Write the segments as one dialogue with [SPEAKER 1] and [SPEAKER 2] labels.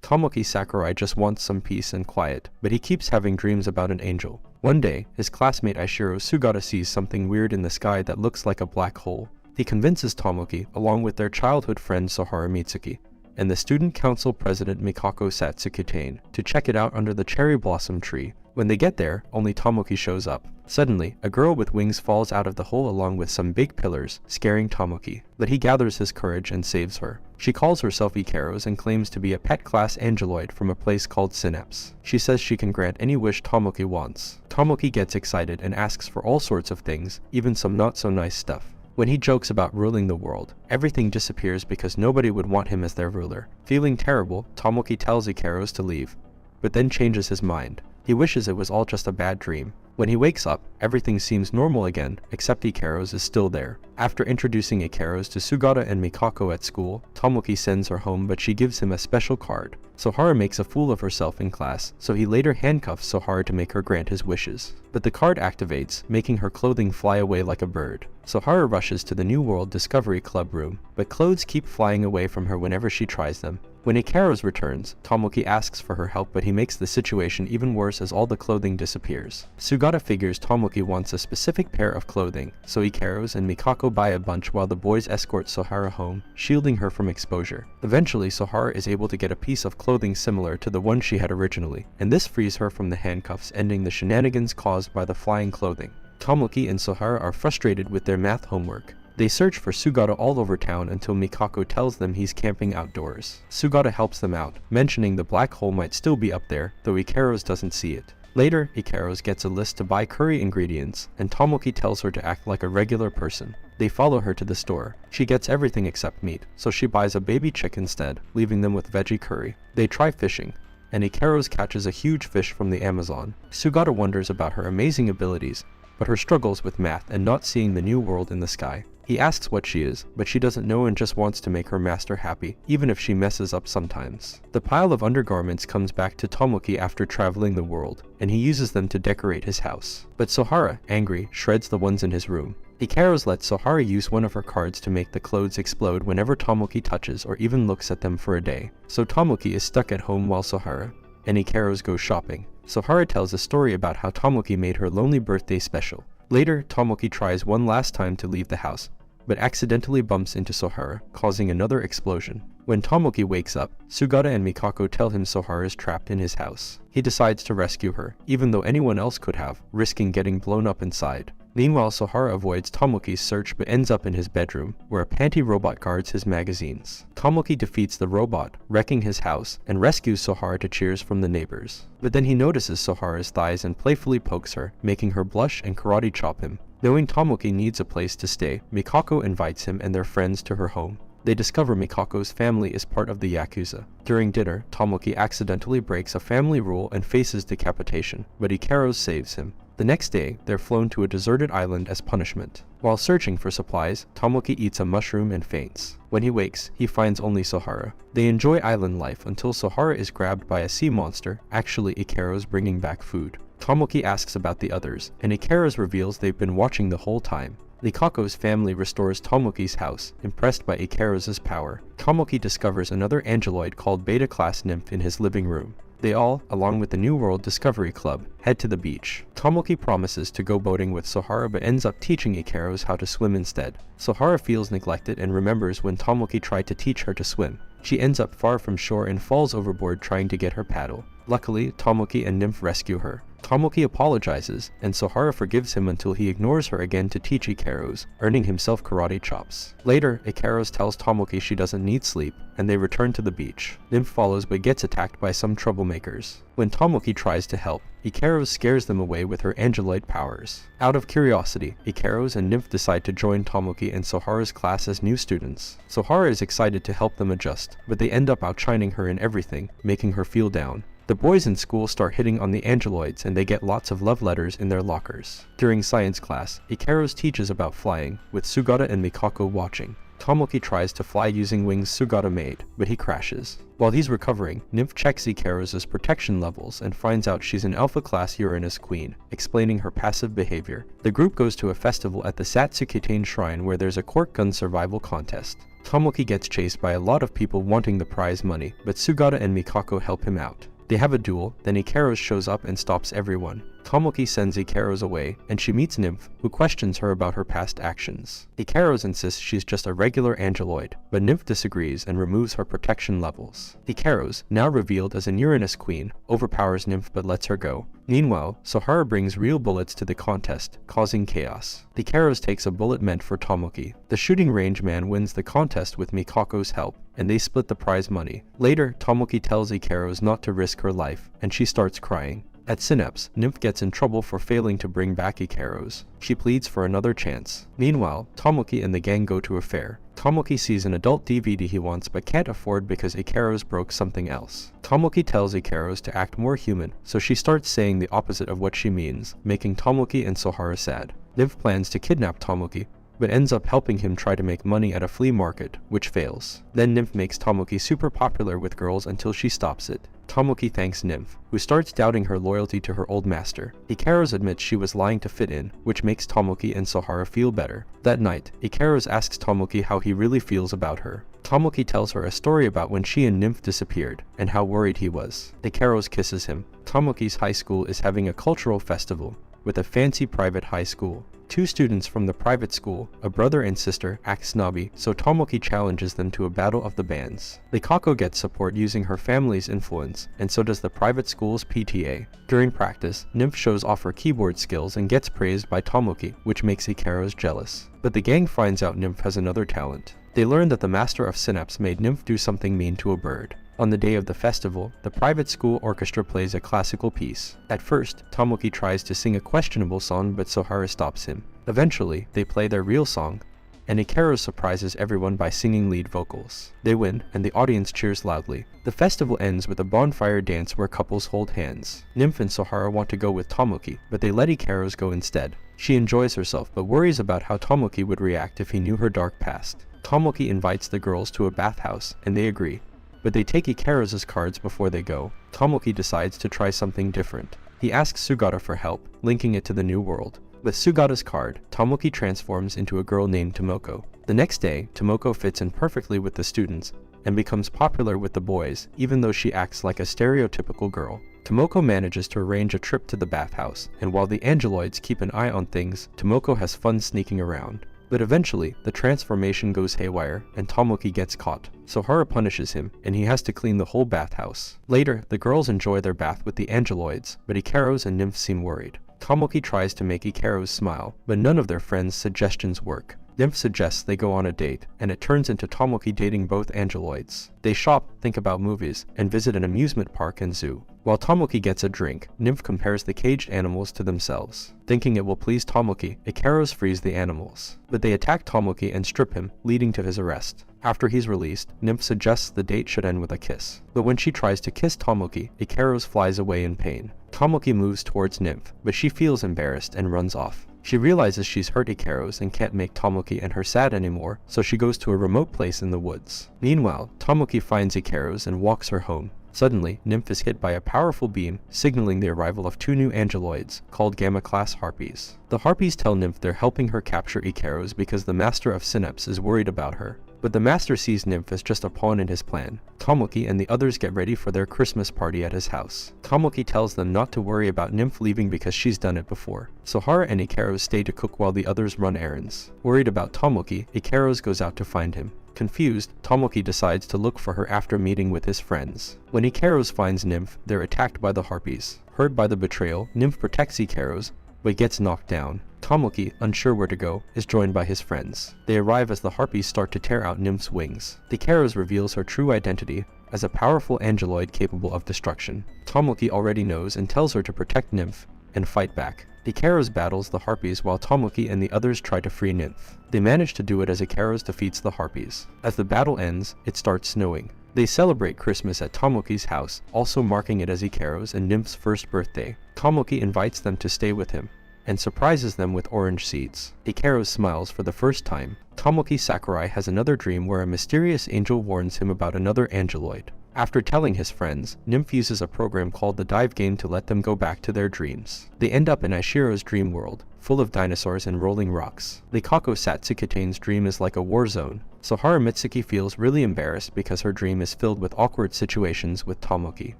[SPEAKER 1] Tomoki Sakurai just wants some peace and quiet, but he keeps having dreams about an angel. One day, his classmate Aishiro Sugata sees something weird in the sky that looks like a black hole. He convinces Tomoki, along with their childhood friend Sohara Mitsuki, and the student council president Mikako Satsukitane, to check it out under the cherry blossom tree. When they get there, only Tomoki shows up. Suddenly, a girl with wings falls out of the hole along with some big pillars, scaring Tomoki, but he gathers his courage and saves her. She calls herself Ikaros and claims to be a pet class Angeloid from a place called Synapse. She says she can grant any wish Tomoki wants. Tomoki gets excited and asks for all sorts of things, even some not so nice stuff. When he jokes about ruling the world, everything disappears because nobody would want him as their ruler. Feeling terrible, Tomoki tells Ikaros to leave, but then changes his mind. He wishes it was all just a bad dream. When he wakes up, everything seems normal again, except Ikaros is still there. After introducing Ikaros to Sugata and Mikako at school, Tomoki sends her home, but she gives him a special card. Sohara makes a fool of herself in class, so he later handcuffs Sohara to make her grant his wishes. But the card activates, making her clothing fly away like a bird. Sohara rushes to the New World Discovery Club room, but clothes keep flying away from her whenever she tries them. When Ikaros returns, Tomoki asks for her help, but he makes the situation even worse as all the clothing disappears. Sugata figures Tomoki wants a specific pair of clothing, so Ikaros and Mikako buy a bunch while the boys escort Sohara home, shielding her from exposure. Eventually, Sohara is able to get a piece of clothing similar to the one she had originally, and this frees her from the handcuffs, ending the shenanigans caused by the flying clothing. Tomoki and Sohara are frustrated with their math homework. They search for Sugata all over town until Mikako tells them he's camping outdoors. Sugata helps them out, mentioning the black hole might still be up there, though Ikaros doesn't see it. Later, Ikaros gets a list to buy curry ingredients, and Tomoki tells her to act like a regular person. They follow her to the store. She gets everything except meat, so she buys a baby chick instead, leaving them with veggie curry. They try fishing, and Ikaros catches a huge fish from the Amazon. Sugata wonders about her amazing abilities, but her struggles with math and not seeing the new world in the sky. He asks what she is, but she doesn't know and just wants to make her master happy, even if she messes up sometimes. The pile of undergarments comes back to Tomoki after traveling the world, and he uses them to decorate his house. But Sohara, angry, shreds the ones in his room. Ikaros lets Sohara use one of her cards to make the clothes explode whenever Tomoki touches or even looks at them for a day. So Tomoki is stuck at home while Sohara and Ikaros go shopping. Sohara tells a story about how Tomoki made her lonely birthday special. Later, Tomoki tries one last time to leave the house, but accidentally bumps into Sohara, causing another explosion. When Tomoki wakes up, Sugata and Mikako tell him Sohara is trapped in his house. He decides to rescue her, even though anyone else could have, risking getting blown up inside. Meanwhile, Sohara avoids Tomoki's search but ends up in his bedroom, where a panty robot guards his magazines. Tomoki defeats the robot, wrecking his house, and rescues Sohara to cheers from the neighbors. But then he notices Sohara's thighs and playfully pokes her, making her blush and karate chop him. Knowing Tomoki needs a place to stay, Mikako invites him and their friends to her home. They discover Mikako's family is part of the Yakuza. During dinner, Tomoki accidentally breaks a family rule and faces decapitation, but Ikaros saves him. The next day, they're flown to a deserted island as punishment. While searching for supplies, Tomoki eats a mushroom and faints. When he wakes, he finds only Sohara. They enjoy island life until Sohara is grabbed by a sea monster, actually Ikaros bringing back food. Tomoki asks about the others, and Ikaros reveals they've been watching the whole time. Mikako's family restores Tomoki's house, impressed by Ikaros' power. Tomoki discovers another Angeloid called Beta-class Nymph in his living room. They all, along with the New World Discovery Club, head to the beach. Tomoki promises to go boating with Sohara but ends up teaching Ikaros how to swim instead. Sohara feels neglected and remembers when Tomoki tried to teach her to swim. She ends up far from shore and falls overboard trying to get her paddle. Luckily, Tomoki and Nymph rescue her. Tomoki apologizes, and Sohara forgives him until he ignores her again to teach Ikaros, earning himself karate chops. Later, Ikaros tells Tomoki she doesn't need sleep, and they return to the beach. Nymph follows but gets attacked by some troublemakers. When Tomoki tries to help, Ikaros scares them away with her Angeloid powers. Out of curiosity, Ikaros and Nymph decide to join Tomoki and Sohara's class as new students. Sohara is excited to help them adjust, but they end up outshining her in everything, making her feel down. The boys in school start hitting on the Angeloids and they get lots of love letters in their lockers. During science class, Ikaros teaches about flying, with Sugata and Mikako watching. Tomoki tries to fly using wings Sugata made, but he crashes. While he's recovering, Nymph checks Ikaru's protection levels and finds out she's an Alpha-class Uranus queen, explaining her passive behavior. The group goes to a festival at the Satsukitane Shrine where there's a cork gun survival contest. Tomoki gets chased by a lot of people wanting the prize money, but Sugata and Mikako help him out. They have a duel, then Ikaru shows up and stops everyone. Tomoki sends Ikaru away, and she meets Nymph, who questions her about her past actions. Ikaru insists she's just a regular Angeloid, but Nymph disagrees and removes her protection levels. Ikaru, now revealed as an Uranus queen, overpowers Nymph but lets her go. Meanwhile, Sohara brings real bullets to the contest, causing chaos. Ikaru takes a bullet meant for Tomoki. The shooting range man wins the contest with Mikako's help, and they split the prize money. Later, Tomoki tells Ikaru not to risk her life, and she starts crying. At Synapse, Nymph gets in trouble for failing to bring back Ikaru. She pleads for another chance. Meanwhile, Tomoki and the gang go to a fair. Tomoki sees an adult DVD he wants but can't afford because Ikaru broke something else. Tomoki tells Ikaru to act more human, so she starts saying the opposite of what she means, making Tomoki and Sohara sad. Nymph plans to kidnap Tomoki, but ends up helping him try to make money at a flea market, which fails. Then Nymph makes Tomoki super popular with girls until she stops it. Tomoki thanks Nymph, who starts doubting her loyalty to her old master. Ikaru admits she was lying to fit in, which makes Tomoki and Sohara feel better. That night, Ikaru asks Tomoki how he really feels about her. Tomoki tells her a story about when she and Nymph disappeared, and how worried he was. Ikaru kisses him. Tomoki's high school is having a cultural festival, with a fancy private high school. Two students from the private school, a brother and sister, act snobby, so Tomoki challenges them to a battle of the bands. Mikako gets support using her family's influence, and so does the private school's PTA. During practice, Nymph shows off her keyboard skills and gets praised by Tomoki, which makes Ikaru jealous. But the gang finds out Nymph has another talent. They learn that the master of Synapse made Nymph do something mean to a bird. On the day of the festival, the private school orchestra plays a classical piece. At first, Tomoki tries to sing a questionable song but Sohara stops him. Eventually, they play their real song, and Ikaru surprises everyone by singing lead vocals. They win, and the audience cheers loudly. The festival ends with a bonfire dance where couples hold hands. Nymph and Sohara want to go with Tomoki, but they let Ikaru go instead. She enjoys herself but worries about how Tomoki would react if he knew her dark past. Tomoki invites the girls to a bathhouse, and they agree. But they take Ikaru's cards before they go. Tomoki decides to try something different. He asks Sugata for help, linking it to the new world. With Sugata's card, Tomoki transforms into a girl named Tomoko. The next day, Tomoko fits in perfectly with the students, and becomes popular with the boys, even though she acts like a stereotypical girl. Tomoko manages to arrange a trip to the bathhouse, and while the Angeloids keep an eye on things, Tomoko has fun sneaking around. But eventually, the transformation goes haywire, and Tomoki gets caught. Sohara punishes him, and he has to clean the whole bathhouse. Later, the girls enjoy their bath with the Angeloids, but Ikaru and Nymph seem worried. Tomoki tries to make Ikaru smile, but none of their friends' suggestions work. Nymph suggests they go on a date, and it turns into Tomoki dating both Angeloids. They shop, think about movies, and visit an amusement park and zoo. While Tomoki gets a drink, Nymph compares the caged animals to themselves. Thinking it will please Tomoki, Ikaru frees the animals. But they attack Tomoki and strip him, leading to his arrest. After he's released, Nymph suggests the date should end with a kiss. But when she tries to kiss Tomoki, Ikaru flies away in pain. Tomoki moves towards Nymph, but she feels embarrassed and runs off. She realizes she's hurt Ikaru and can't make Tomoki and her sad anymore, so she goes to a remote place in the woods. Meanwhile, Tomoki finds Ikaru and walks her home. Suddenly, Nymph is hit by a powerful beam, signaling the arrival of two new Angeloids, called Gamma-class Harpies. The Harpies tell Nymph they're helping her capture Ikaru because the master of Synapse is worried about her. But the master sees Nymph as just a pawn in his plan. Tomoki and the others get ready for their Christmas party at his house. Tomoki tells them not to worry about Nymph leaving because she's done it before. Sohara and Ikaru stay to cook while the others run errands. Worried about Tomoki, Ikaru goes out to find him. Confused, Tomoki decides to look for her after meeting with his friends. When Ikaru finds Nymph, they're attacked by the Harpies. Hurt by the betrayal, Nymph protects Ikaru, but gets knocked down. Tomoki, unsure where to go, is joined by his friends. They arrive as the Harpies start to tear out Nymph's wings. Ikaru reveals her true identity as a powerful Angeloid capable of destruction. Tomoki already knows and tells her to protect Nymph and fight back. Ikaru battles the Harpies while Tomoki and the others try to free Nymph. They manage to do it as Ikaru defeats the Harpies. As the battle ends, it starts snowing. They celebrate Christmas at Tomoki's house, also marking it as Ikaru's and Nymph's first birthday. Tomoki invites them to stay with him, and surprises them with orange seeds. Hikaru smiles for the first time. Tomoki Sakurai has another dream where a mysterious angel warns him about another Angeloid. After telling his friends, Nymph uses a program called the Dive Game to let them go back to their dreams. They end up in Aishiro's dream world, full of dinosaurs and rolling rocks. Likako Satsukite's dream is like a war zone. Sohara Mitsuki feels really embarrassed because her dream is filled with awkward situations with Tomoki.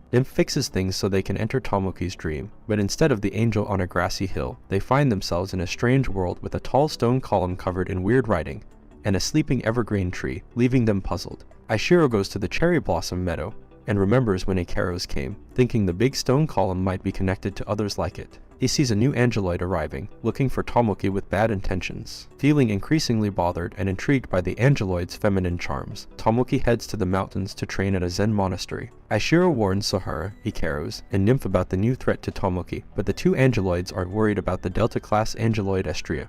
[SPEAKER 1] Nymph fixes things so they can enter Tomoki's dream, but instead of the angel on a grassy hill, they find themselves in a strange world with a tall stone column covered in weird writing, and a sleeping evergreen tree, leaving them puzzled. Aishiro goes to the cherry blossom meadow and remembers when Ikaros came, thinking the big stone column might be connected to others like it. He sees a new Angeloid arriving, looking for Tomoki with bad intentions. Feeling increasingly bothered and intrigued by the Angeloid's feminine charms, Tomoki heads to the mountains to train at a Zen monastery. Aishiro warns Sohara, Ikaros, and Nymph about the new threat to Tomoki, but the two Angeloids are worried about the Delta-class Angeloid Astraea,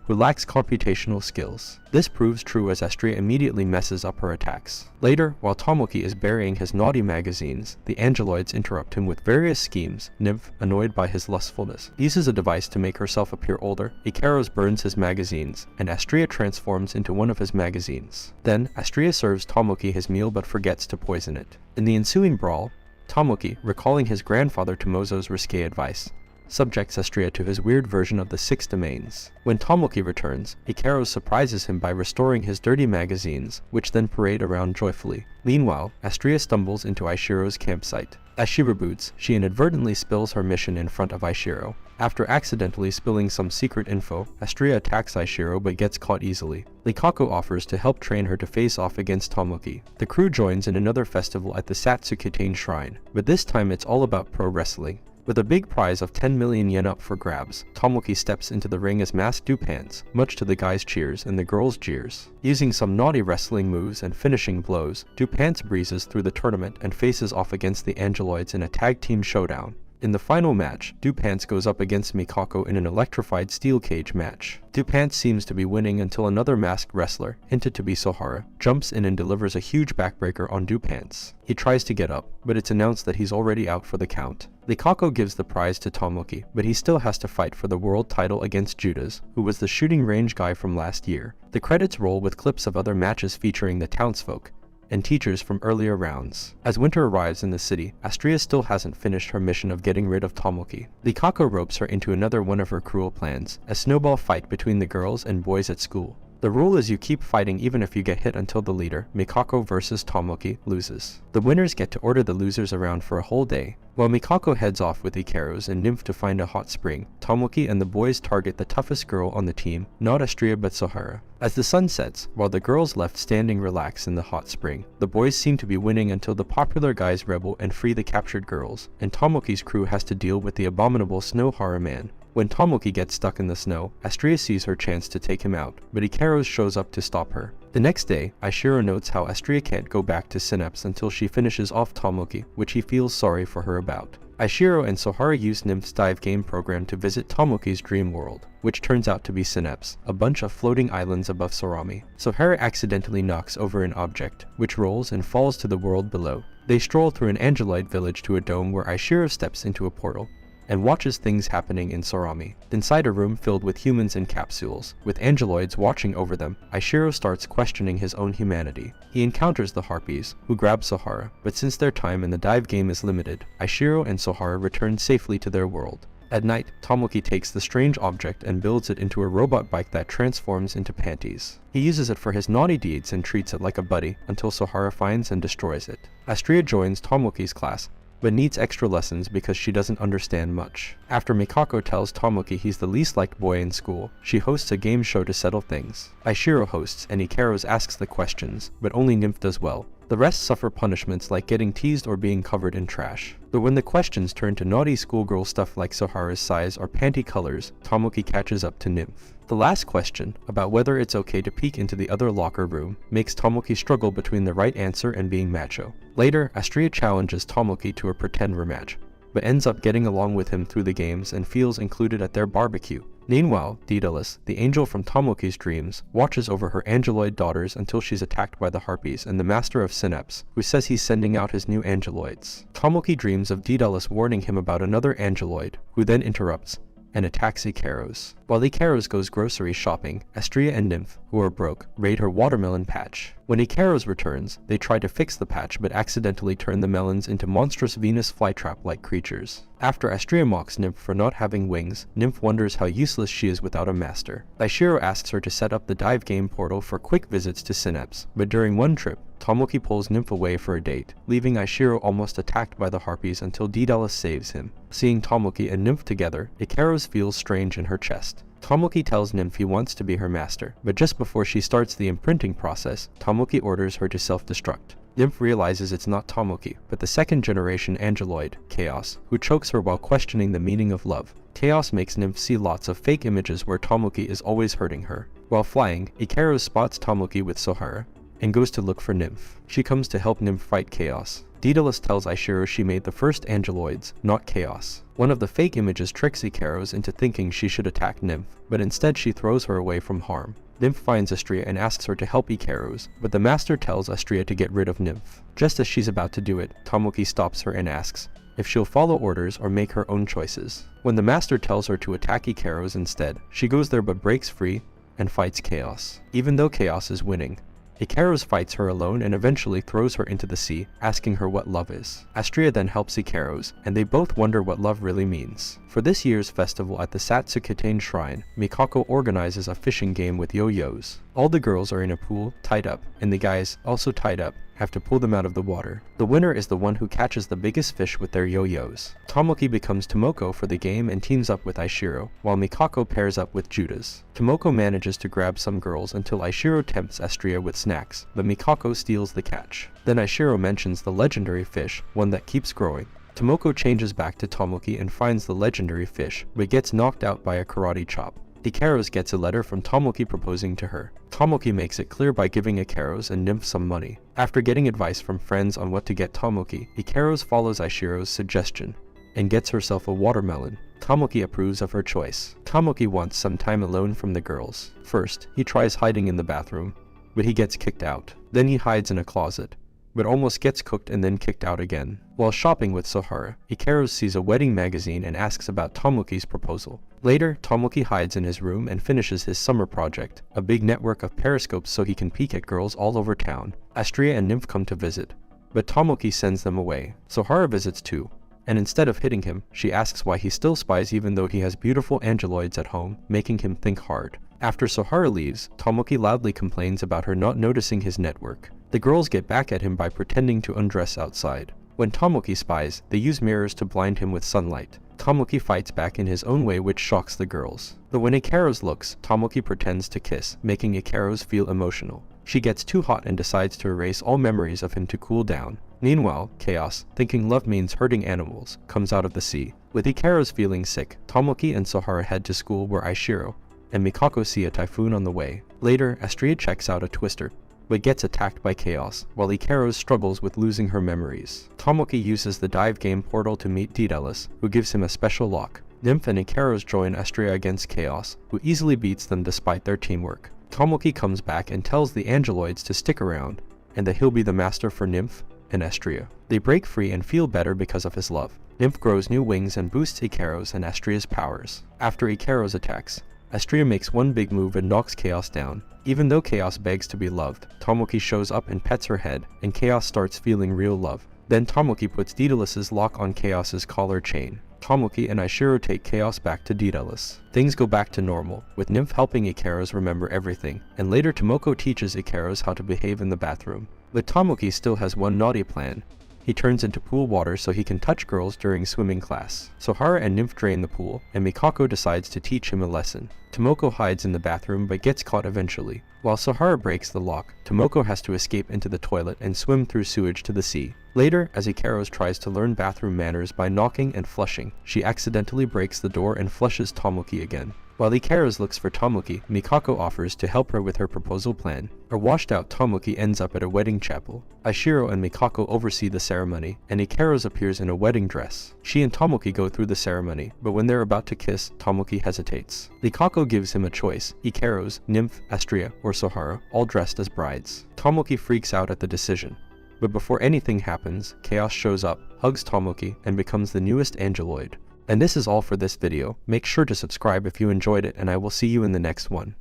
[SPEAKER 1] who lacks computational skills. This proves true as Astraea immediately messes up her attacks. Later, while Tomoki is burying his naughty magazines, the Angeloids interrupt him with various schemes. Nymph, annoyed by his lustfulness, uses a device to make herself appear older. Ikaros burns his magazines, and Astraea transforms into one of his magazines. Then, Astraea serves Tomoki his meal but forgets to poison it. In the ensuing brawl, Tomoki, recalling his grandfather Tomozo's risque advice, subjects Astraea to his weird version of the 6 domains. When Tomoki returns, Ikaros surprises him by restoring his dirty magazines, which then parade around joyfully. Meanwhile, Astraea stumbles into Aishiro's campsite. As she reboots, she inadvertently spills her mission in front of Aishiro. After accidentally spilling some secret info, Astraea attacks Aishiro but gets caught easily. Likako offers to help train her to face off against Tomoki. The crew joins in another festival at the Satsukite Shrine, but this time it's all about pro wrestling. With a big prize of 10 million yen up for grabs, Tomoki steps into the ring as masked Dupants, much to the guys' cheers and the girls' jeers. Using some naughty wrestling moves and finishing blows, Dupants breezes through the tournament and faces off against the Angeloids in a tag team showdown. In the final match, Dupants goes up against Mikako in an electrified steel cage match. Dupants seems to be winning until another masked wrestler, hinted to be Sohara, jumps in and delivers a huge backbreaker on Dupants. He tries to get up, but it's announced that he's already out for the count. Likako gives the prize to Tomoki, but he still has to fight for the world title against Judas, who was the shooting range guy from last year. The credits roll with clips of other matches featuring the townsfolk and teachers from earlier rounds. As winter arrives in the city, Astraea still hasn't finished her mission of getting rid of Tomoki. Likako ropes her into another one of her cruel plans, a snowball fight between the girls and boys at school. The rule is you keep fighting even if you get hit until the leader, Mikako versus Tomoki, loses. The winners get to order the losers around for a whole day. While Mikako heads off with Ikaros and Nymph to find a hot spring, Tomoki and the boys target the toughest girl on the team, not Astraea but Sohara. As the sun sets, while the girls left standing relax in the hot spring, the boys seem to be winning until the popular guys rebel and free the captured girls, and Tomoki's crew has to deal with the abominable Snow Horror Man. When Tomoki gets stuck in the snow, Astraea sees her chance to take him out, but Ikaros shows up to stop her. The next day, Aishiro notes how Astraea can't go back to Synapse until she finishes off Tomoki, which he feels sorry for her about. Aishiro and Sohara use Nymph's dive game program to visit Tomoki's dream world, which turns out to be Synapse, a bunch of floating islands above Sorami. Sohara accidentally knocks over an object, which rolls and falls to the world below. They stroll through an Angeloid village to a dome where Aishiro steps into a portal and watches things happening in Sorami. Inside a room filled with humans in capsules, with Angeloids watching over them, Aishiro starts questioning his own humanity. He encounters the Harpies, who grab Sohara, but since their time in the dive game is limited, Aishiro and Sohara return safely to their world. At night, Tomoki takes the strange object and builds it into a robot bike that transforms into panties. He uses it for his naughty deeds and treats it like a buddy until Sohara finds and destroys it. Astraea joins Tomoki's class, but needs extra lessons because she doesn't understand much. After Mikako tells Tomoki he's the least liked boy in school, she hosts a game show to settle things. Aishiro hosts and Ikaros asks the questions, but only Nymph does well. The rest suffer punishments like getting teased or being covered in trash. But when the questions turn to naughty schoolgirl stuff like Sohara's size or panty colors, Tomoki catches up to Nymph. The last question, about whether it's okay to peek into the other locker room, makes Tomoki struggle between the right answer and being macho. Later, Astraea challenges Tomoki to a pretend rematch, but ends up getting along with him through the games and feels included at their barbecue. Meanwhile, Daedalus, the angel from Tomoki's dreams, watches over her Angeloid daughters until she's attacked by the Harpies and the master of Synapse, who says he's sending out his new Angeloids. Tomoki dreams of Daedalus warning him about another Angeloid, who then interrupts, and attacks Ikaros. While Ikaros goes grocery shopping, Astraea and Nymph, who are broke, raid her watermelon patch. When Ikaros returns, they try to fix the patch but accidentally turn the melons into monstrous Venus flytrap-like creatures. After Astraea mocks Nymph for not having wings, Nymph wonders how useless she is without a master. Aishiro asks her to set up the dive game portal for quick visits to Synapse, but during one trip, Tomoki pulls Nymph away for a date, leaving Aishiro almost attacked by the harpies until Daedalus saves him. Seeing Tomoki and Nymph together, Ikaros feels strange in her chest. Tomoki tells Nymph he wants to be her master, but just before she starts the imprinting process, Tomoki orders her to self-destruct. Nymph realizes it's not Tomoki, but the second-generation Angeloid, Chaos, who chokes her while questioning the meaning of love. Chaos makes Nymph see lots of fake images where Tomoki is always hurting her. While flying, Ikaros spots Tomoki with Sohara, and goes to look for Nymph. She comes to help Nymph fight Chaos. Daedalus tells Aishiro she made the first Angeloids, not Chaos. One of the fake images tricks Ikaros into thinking she should attack Nymph, but instead she throws her away from harm. Nymph finds Astraea and asks her to help Ikaros, but the master tells Astraea to get rid of Nymph. Just as she's about to do it, Tomoki stops her and asks if she'll follow orders or make her own choices. When the master tells her to attack Ikaros instead, she goes there but breaks free and fights Chaos. Even though Chaos is winning, Ikaros fights her alone and eventually throws her into the sea, asking her what love is. Astraea then helps Ikaros, and they both wonder what love really means. For this year's festival at the Satsuketane Shrine, Mikako organizes a fishing game with yo-yos. All the girls are in a pool, tied up, and the guys, also tied up, have to pull them out of the water. The winner is the one who catches the biggest fish with their yo-yos. Tomoki becomes Tomoko for the game and teams up with Aishiro, while Mikako pairs up with Judas. Tomoko manages to grab some girls until Aishiro tempts Astraea with snacks, but Mikako steals the catch. Then Aishiro mentions the legendary fish, one that keeps growing. Tomoko changes back to Tomoki and finds the legendary fish, but gets knocked out by a karate chop. Ikaros gets a letter from Tomoki proposing to her. Tomoki makes it clear by giving Ikaros and Nymph some money. After getting advice from friends on what to get Tomoki, Ikaros follows Aishiro's suggestion and gets herself a watermelon. Tomoki approves of her choice. Tomoki wants some time alone from the girls. First, he tries hiding in the bathroom, but he gets kicked out. Then he hides in a closet, but almost gets cooked and then kicked out again. While shopping with Sohara, Ikaros sees a wedding magazine and asks about Tomoki's proposal. Later, Tomoki hides in his room and finishes his summer project, a big network of periscopes so he can peek at girls all over town. Astraea and Nymph come to visit, but Tomoki sends them away. Sohara visits too, and instead of hitting him, she asks why he still spies even though he has beautiful Angeloids at home, making him think hard. After Sohara leaves, Tomoki loudly complains about her not noticing his network. The girls get back at him by pretending to undress outside. When Tomoki spies, they use mirrors to blind him with sunlight. Tomoki fights back in his own way, which shocks the girls. But when Ikaros looks, Tomoki pretends to kiss, making Ikaros feel emotional. She gets too hot and decides to erase all memories of him to cool down. Meanwhile, Chaos, thinking love means hurting animals, comes out of the sea. With Ikaros feeling sick, Tomoki and Sohara head to school where Aishiro and Mikako see a typhoon on the way. Later, Astraea checks out a twister, but gets attacked by Chaos, while Ikaros struggles with losing her memories. Tomoki uses the dive game portal to meet Daedalus, who gives him a special lock. Nymph and Ikaros join Astraea against Chaos, who easily beats them despite their teamwork. Tomoki comes back and tells the Angeloids to stick around, and that he'll be the master for Nymph and Astraea. They break free and feel better because of his love. Nymph grows new wings and boosts Ikaros and Astraea's powers. After Ikaros attacks, Astraea makes one big move and knocks Chaos down. Even though Chaos begs to be loved, Tomoki shows up and pets her head, and Chaos starts feeling real love. Then Tomoki puts Daedalus's lock on Chaos's collar chain. Tomoki and Aishiro take Chaos back to Daedalus. Things go back to normal, with Nymph helping Ikaros remember everything, and later Tomoko teaches Ikaros how to behave in the bathroom. But Tomoki still has one naughty plan. He turns into pool water so he can touch girls during swimming class. Sohara and Nymph drain the pool, and Mikako decides to teach him a lesson. Tomoko hides in the bathroom but gets caught eventually. While Sohara breaks the lock, Tomoko has to escape into the toilet and swim through sewage to the sea. Later, as Ikaros tries to learn bathroom manners by knocking and flushing, she accidentally breaks the door and flushes Tomoki again. While Ikaros looks for Tomoki, Mikako offers to help her with her proposal plan. A washed-out Tomoki ends up at a wedding chapel. Aishiro and Mikako oversee the ceremony, and Ikaros appears in a wedding dress. She and Tomoki go through the ceremony, but when they're about to kiss, Tomoki hesitates. Mikako gives him a choice: Ikaros, Nymph, Astraea, or Sohara, all dressed as brides. Tomoki freaks out at the decision. But before anything happens, Chaos shows up, hugs Tomoki, and becomes the newest Angeloid. And this is all for this video. Make sure to subscribe if you enjoyed it, and I will see you in the next one.